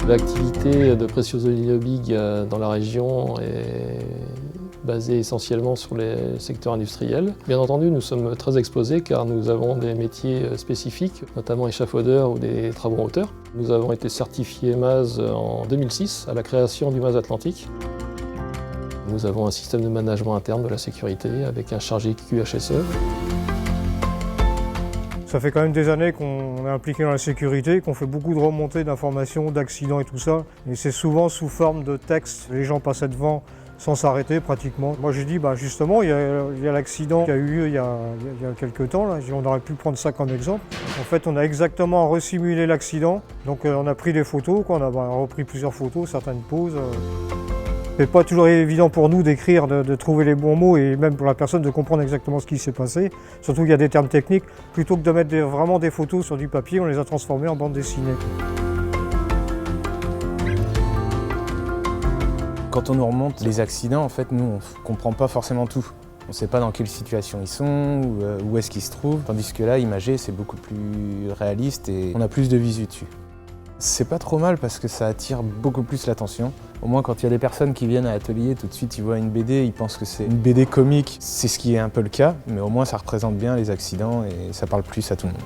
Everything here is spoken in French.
L'activité de Precious Olivia Big dans la région est basée essentiellement sur les secteurs industriels. Bien entendu, nous sommes très exposés car nous avons des métiers spécifiques, notamment échafaudeurs ou des travaux en hauteur. Nous avons été certifiés MAS en 2006 à la création du MAS Atlantique. Nous avons un système de management interne de la sécurité avec un chargé QHSE. Ça fait quand même des années qu'on est impliqué dans la sécurité, qu'on fait beaucoup de remontées d'informations, d'accidents et tout ça. Et c'est souvent sous forme de texte. Les gens passaient devant sans s'arrêter pratiquement. Moi j'ai dit, justement, il y a l'accident qui a eu lieu il y a quelques temps. Là. On aurait pu prendre ça comme exemple. En fait, on a exactement resimulé l'accident. Donc on a pris des photos, on a repris plusieurs photos, certaines pauses. C'est pas toujours évident pour nous d'écrire, de trouver les bons mots et même pour la personne de comprendre exactement ce qui s'est passé. Surtout qu'il y a des termes techniques. Plutôt que de mettre vraiment des photos sur du papier, on les a transformées en bande dessinée. Quand on nous remonte les accidents, en fait, nous, on ne comprend pas forcément tout. On ne sait pas dans quelle situation ils sont, où est-ce qu'ils se trouvent. Tandis que là, imagé, c'est beaucoup plus réaliste et on a plus de visu dessus. C'est pas trop mal parce que ça attire beaucoup plus l'attention. Au moins quand il y a des personnes qui viennent à l'atelier, tout de suite ils voient une BD, ils pensent que c'est une BD comique. C'est ce qui est un peu le cas, mais au moins ça représente bien les accidents et ça parle plus à tout le monde.